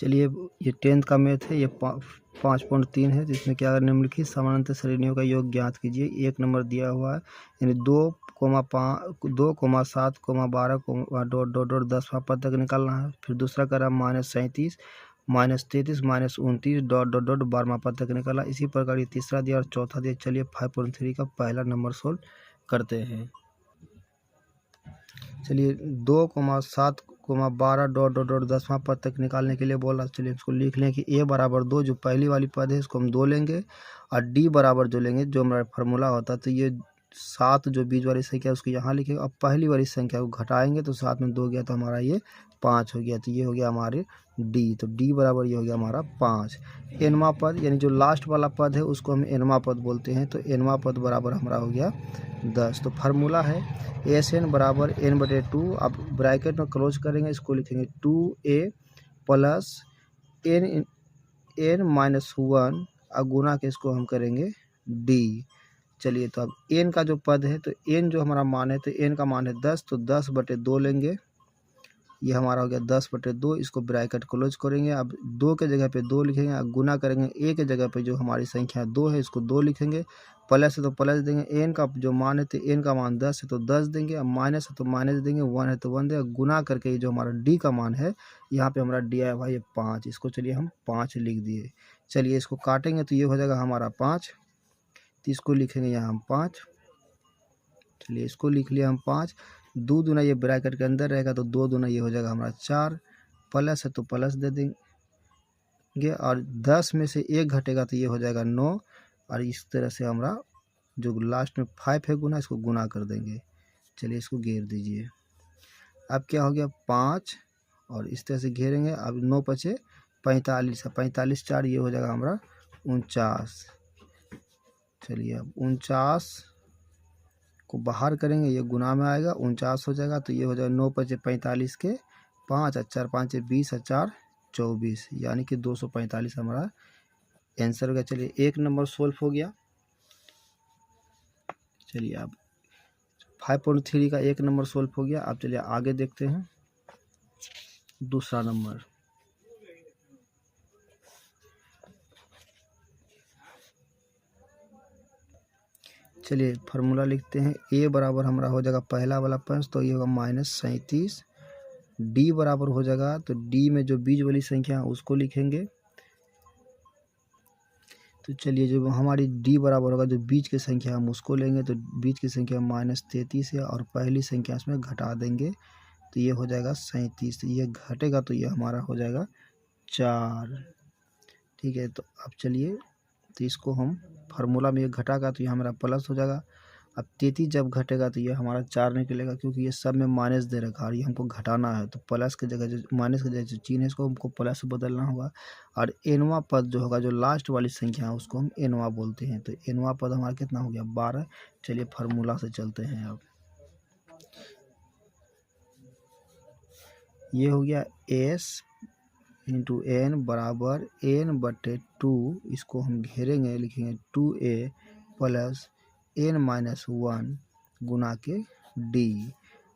चलिए ये 10th का मैथ है, ये 5.3 है, जिसमें क्या निम्नलिखित समानांतर श्रेणियों का योग ज्ञात कीजिए। एक नंबर दिया हुआ है, यानी 2,7, 12, डॉट डॉट डॉट 10वां पद तक निकालना है। फिर दूसरा कह रहा है -37, -33, -29 डॉट डॉट डॉट 12वां पद तक निकाला। इसी प्रकार ये तीसरा दिया और चौथा दिया। चलिए 5.3 का पहला नंबर सोल्व करते हैं। चलिए 2,7, 12 डॉट डॉट डॉट 10वां पद तक निकालने के लिए बोला। चलिए इसको लिख लें कि a बराबर 2, जो पहली वाली पद है इसको हम 2 लेंगे, और d बराबर जो लेंगे, जो हमारा फार्मूला होता है, तो ये 7 जो बीच वाली संख्या उसको यहाँ लिखेंगे। अब पहली वाली संख्या को घटाएंगे तो 7 में 2 गया तो हमारा ये 5 हो गया, तो ये हो गया हमारे d। तो d बराबर ये हो गया हमारा 5। nवां पद यानी जो लास्ट वाला पद है उसको हम nवां पद बोलते हैं, तो nवां पद बराबर हमारा हो गया 10। तो फार्मूला है SN बराबर n/2। अब ब्रैकेट में क्लोज करेंगे, इसको लिखेंगे 2a प्लस n-1 और गुना के इसको हम करेंगे d। चलिए तो अब n का जो पद है, तो n जो हमारा मान है, तो n का मान है 10, तो 10/2 लेंगे। ये हमारा हो गया 10/2। इसको ब्रैकेट क्लोज करेंगे। अब 2 के जगह पे 2 लिखेंगे, अब गुना करेंगे a के जगह पे जो हमारी संख्या 2 है इसको 2 लिखेंगे। प्लस है तो प्लस देंगे, n का जो मान है, तो n का मान 10 है तो 10 देंगे। अब माइनस है तो माइनस देंगे, 1 है तो 1 देंगे। गुना करके ये जो हमारा d का मान है, यहाँ पे हमारा d आया भाई 5। इसको चलिए हम 5 लिख दिए। चलिए इसको काटेंगे तो ये हो जाएगा हमारा 5, तो इसको लिखेंगे यहाँ हम 5। चलिए इसको लिख लिया हम 5। 2 दूना ये ब्रैकेट के अंदर रहेगा, तो 2 दूना ये हो जाएगा हमारा 4। प्लस है तो प्लस दे देंगे, और 10 में से 1 घटेगा तो ये हो जाएगा 9। और इस तरह से हमारा जो लास्ट में 5 है गुना, इसको गुना कर देंगे। चलिए इसको घेर दीजिए। अब क्या हो गया 5, और इस तरह से घेरेंगे। अब 9 पचे 45 है, 45 4 ये हो जाएगा हमारा 49। चलिए अब 49 को बाहर करेंगे, ये गुना में आएगा, 49 हो जाएगा। तो ये हो जाएगा 9 पचे 45 के 5 और 4 5 20 और 4 24, यानी कि 245 हमारा आंसर हो गया। चलिए एक नंबर सोल्व हो गया। चलिए अब 5.3 का एक नंबर सोल्व हो गया। अब चलिए आगे देखते हैं दूसरा नंबर। चलिए फार्मूला लिखते हैं। a बराबर हमारा हो जाएगा पहला वाला पंच, तो ये होगा -37। d बराबर हो जाएगा, तो d में जो बीच वाली संख्या है उसको लिखेंगे। तो चलिए जो हमारी d बराबर होगा, जो बीच की संख्या हम उसको लेंगे, तो बीच की संख्या -33 है, और पहली संख्या इसमें घटा देंगे, तो ये हो जाएगा 37। ये घटेगा तो ये हमारा हो जाएगा 4। ठीक है, तो अब चलिए, तो इसको हम फार्मूला में ये घटागा तो ये हमारा प्लस हो जाएगा। अब 33 जब घटेगा तो ये हमारा 4 निकलेगा, क्योंकि ये सब में माइनस दे रखा है और ये हमको घटाना है, तो प्लस की जगह जो माइनस की जगह जो चिन्ह है इसको हमको प्लस से बदलना होगा। और एनवा पद जो होगा, जो लास्ट वाली संख्या है उसको हम एनवा बोलते हैं, तो एनवा पद हमारा कितना हो गया 12। चलिए फार्मूला से चलते हैं। अब ये हो गया s इंटू n बराबर n/2। इसको हम घेरेंगे, लिखेंगे 2a प्लस n-1 गुना के d।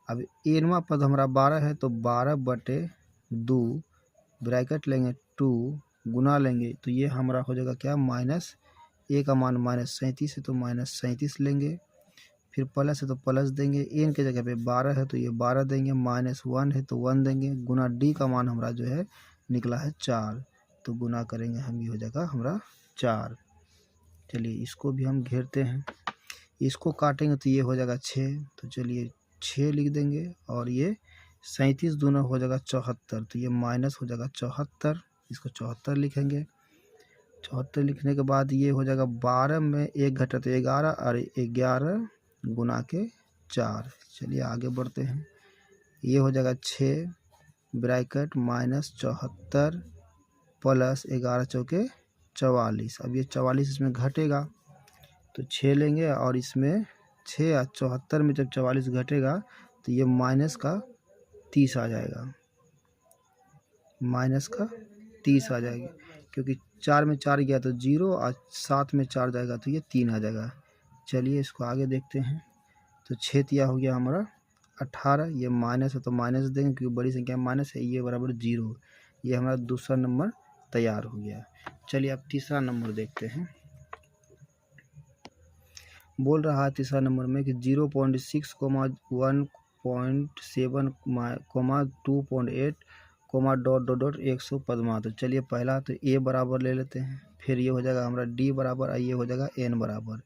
अब nवा पद हमारा 12 है, तो 12/2 ब्रैकेट लेंगे 2 गुना लेंगे, तो ये हमारा हो जाएगा क्या -a का मान -37 है, तो -37 लेंगे। फिर प्लस है तो प्लस देंगे, n के जगह पे 12 है तो ये 12 देंगे, -1 है तो 1 देंगे, गुना d का मान हमारा जो है निकला है 4, तो गुना करेंगे हम, ये हो जाएगा हमारा 4। चलिए इसको भी हम घेरते हैं। इसको काटेंगे तो ये हो जाएगा 6, तो चलिए 6 लिख देंगे, और ये 37 दूना हो जाएगा 74, तो ये माइनस हो जाएगा 74। इसको 74 लिखेंगे। 74 लिखने के बाद ये हो जाएगा 12 में 1 घटा तो 11, और 11 गुना के 4। चलिए आगे बढ़ते हैं। ये हो जाएगा 6 ब्रैकेट -74 प्लस 11 चौके 44। अब ये 44 इसमें घटेगा, तो 6 लेंगे, और इसमें 6 और 74 में जब 44 घटेगा तो ये माइनस का 30 आ जाएगा, माइनस का 30 आ जाएगा, क्योंकि 4 में 4 गया तो 0, और 7 में 4 जाएगा तो ये 3 आ जाएगा। चलिए इसको आगे देखते हैं। तो 6 तिया हो गया हमारा 18। ये माइनस है तो माइनस देंगे, क्योंकि बड़ी संख्या माइनस है, ये बराबर 0। ये हमारा दूसरा नंबर तैयार हो गया। चलिए अब तीसरा नंबर देखते हैं। बोल रहा है तीसरा नंबर में कि 0.6, 1.7, 2.8, डॉट 100 पदमा। तो चलिए पहला तो ए बराबर ले लेते हैं, फिर ये हो जाएगा हमारा डी बराबर, और ये हो जाएगा एन बराबर।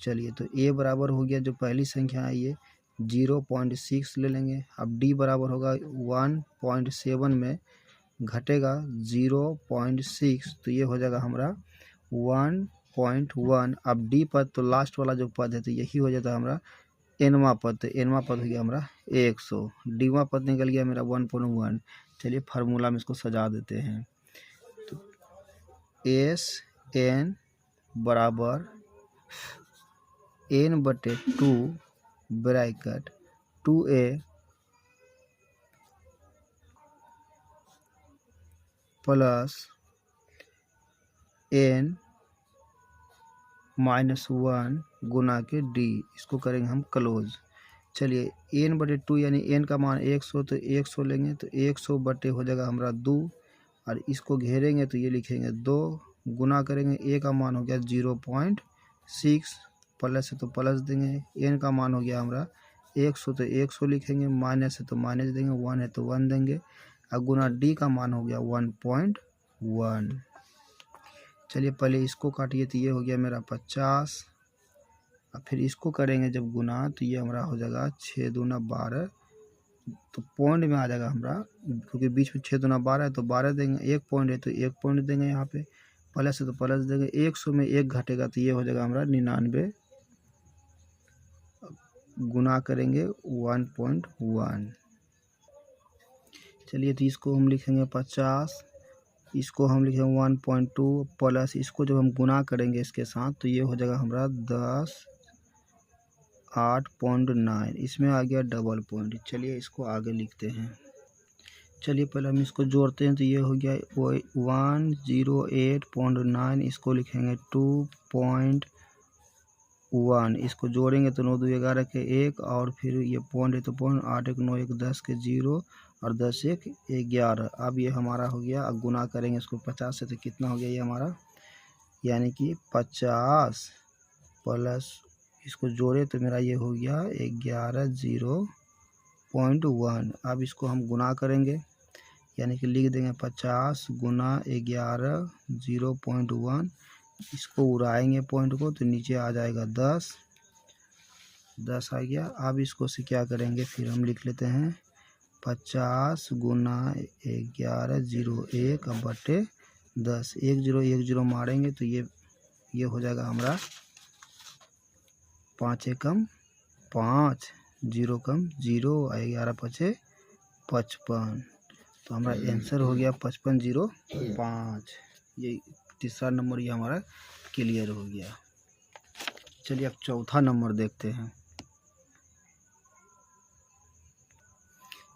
चलिए तो ए बराबर हो गया, जो पहली संख्या है ये 0.6 ले लेंगे। अब डी बराबर होगा 1.7 में घटेगा 0.6, तो ये हो जाएगा हमारा 1.1। अब डी पद तो लास्ट वाला जो पद है तो यही हो जाता है हमारा एनवा पद। तो एनवा पद हो गया हमारा 100, डीवा पद निकल गया मेरा 1.1। चलिए फार्मूला में इसको सजा देते हैं। तो एस एन बराबर n/2 bracket 2a plus n -1 गुना के डी, इसको करेंगे हम क्लोज। चलिए n/2 यानी n का मान 100, तो 100 लेंगे, तो 100 हो जाएगा हमारा 2, और इसको घेरेंगे तो ये लिखेंगे 2, गुना करेंगे a का मान हो गया 0.6, प्लस है तो प्लस देंगे, n का मान हो गया हमारा 100, तो 100 लिखेंगे, माइनस है तो माइनस देंगे, 1 है तो 1 देंगे, और गुना डी का मान हो गया 1.1। चलिए पहले इसको काटिए, तो ये हो गया मेरा 50, और फिर इसको करेंगे जब गुना तो ये हमारा हो जाएगा 6 दूना 12, तो पॉइंट में आ जाएगा हमारा, क्योंकि बीच में 6 दूना 12 है तो 12 देंगे, 1 पॉइंट है तो 1 पॉइंट देंगे, यहाँ पे प्लस है तो प्लस देंगे, 100 में 1 घटेगा तो ये हो जाएगा हमारा 99, गुना करेंगे 1.1। चलिए तो इसको हम लिखेंगे 50, इसको हम लिखेंगे 1.2, प्लस इसको जब हम गुना करेंगे इसके साथ तो ये हो जाएगा हमारा 10 8.9, इसमें आ गया डबल पॉइंट। चलिए इसको आगे लिखते हैं। चलिए पहले हम इसको जोड़ते हैं, तो ये हो गया 108.9, इसको लिखेंगे 2.1, इसको जोड़ेंगे तो 9 2 11 के 1, और फिर ये पॉइंट है तो पॉइंट, 8 1 9 1 10 के 0, और 10 1 11। अब ये हमारा हो गया, अब गुना करेंगे इसको 50 से तो कितना हो गया ये हमारा, यानी कि 50 प्लस इसको जोड़े तो मेरा ये हो गया 11 0.1। अब इसको हम गुना करेंगे, यानी कि लिख देंगे 50 गुना 11 0.1, इसको उड़ाएंगे पॉइंट को तो नीचे आ जाएगा 10 आ गया। अब इसको से क्या करेंगे, फिर हम लिख लेते हैं 50 गुना 11 01 बटे 10, 1 0 1 0 मारेंगे तो ये हो जाएगा हमारा 5 एकम 5, 0 कम 0, 11 5 55, तो हमारा आंसर हो गया 5505। ये तीसरा नंबर ये हमारा क्लियर हो गया। चलिए अब चौथा नंबर देखते हैं।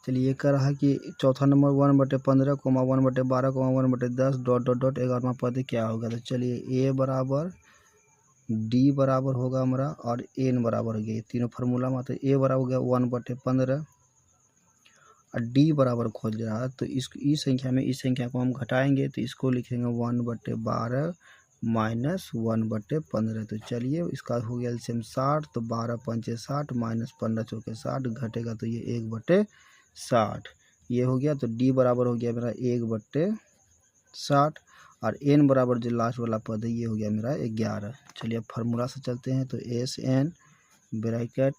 चलिए ये कह रहा है कि चौथा नंबर 1/15, 1/12, 1/10 डॉट 11वां पद क्या होगा। तो चलिए ए बराबर डी बराबर होगा हमारा, और एन बराबर हो गया, ये तीनों फार्मूला में। तो ए बराबर हो गया 1/15, और डी बराबर खोज रहा है, तो इस संख्या में इस संख्या को हम घटाएंगे तो इसको लिखेंगे 1/12 माइनस 1/15। तो चलिए इसका हो गया एलसीएम 60, तो 12 पंचे 60 माइनस 15 चौके 60 घटेगा तो ये 1/60 ये हो गया। तो डी बराबर हो गया मेरा 1/60, और एन बराबर जो लास्ट वाला पद है ये हो गया मेरा 11। चलिए अब फार्मूला से चलते हैं। तो S N bracket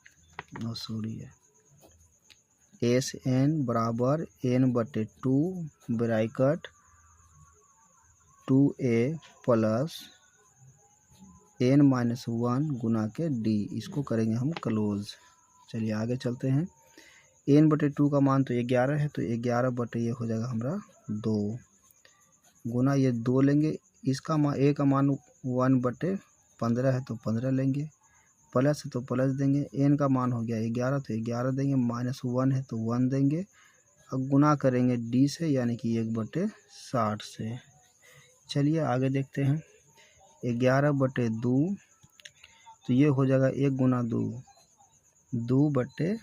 S N बराबर n/2 bracket 2a plus n-1 गुना के डी, इसको करेंगे हम क्लोज। चलिए आगे चलते हैं। n/2 का मान तो 11 है, तो 11 बटे ये हो जाएगा हमारा 2, गुना ये 2 लेंगे, इसका मान ए का मान 1/15 है तो 15 लेंगे, प्लस है तो प्लस देंगे, एन का मान हो गया 11 तो 11 देंगे, -1 है तो 1 देंगे, अब गुना करेंगे डी से यानी कि 1/60 से। चलिए आगे देखते हैं। 11/2 तो ये हो जाएगा 1 गुना 2 2/15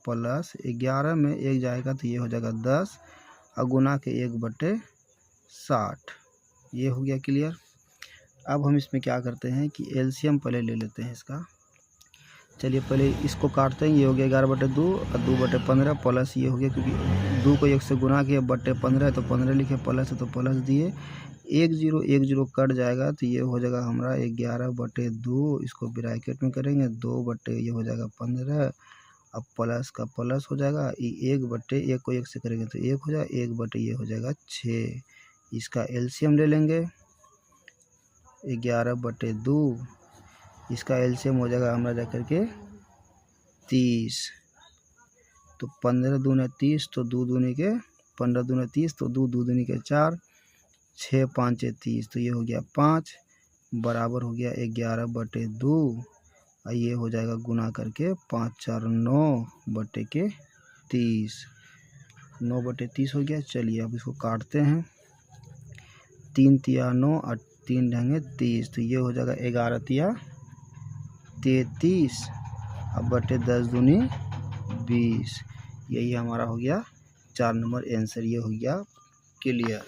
प्लस 11 में 1 जाएगा तो ये हो जाएगा 10, और गुना के 1/60। ये हो गया क्लियर। अब हम इसमें क्या करते हैं कि एलसीएम पहले ले लेते हैं इसका। चलिए पहले इसको काटते हैं। ये हो गया 11/2 और 2/15 प्लस ये हो गया, क्योंकि 2 को 1 से गुना किया बटे 15 तो 15 लिखे, प्लस है तो प्लस दिए। 1 0 कट जाएगा तो ये हो जाएगा हमारा 11/2। इसको ब्रैकेट में करेंगे 2 बटे ये हो जाएगा 15। अब प्लस का प्लस हो जाएगा, 1/1 को 1 से करेंगे तो 1 हो जाएगा, 1 ये हो जाएगा 6। इसका एलसीएम ले लेंगे 11/2। इसका एलसीएम हो जाएगा हमारा जा करके 30। तो 15 दूनी 30 तो 2 दूनी के 15 दूनी 30 तो 2 दूनी के 4, 6 5 30 तो ये हो गया 5 बराबर हो गया 11/2। और ये हो जाएगा गुना करके 5 4 9/30। 9/30 हो गया। चलिए अब इसको काटते हैं। 3 तिया 9 और 3 ढंगे 30 तो ये हो जाएगा 11 तिया 33 अब बटे 10 दूनी 20। यही हमारा हो गया 4 नंबर आंसर। ये हो गया क्लियर।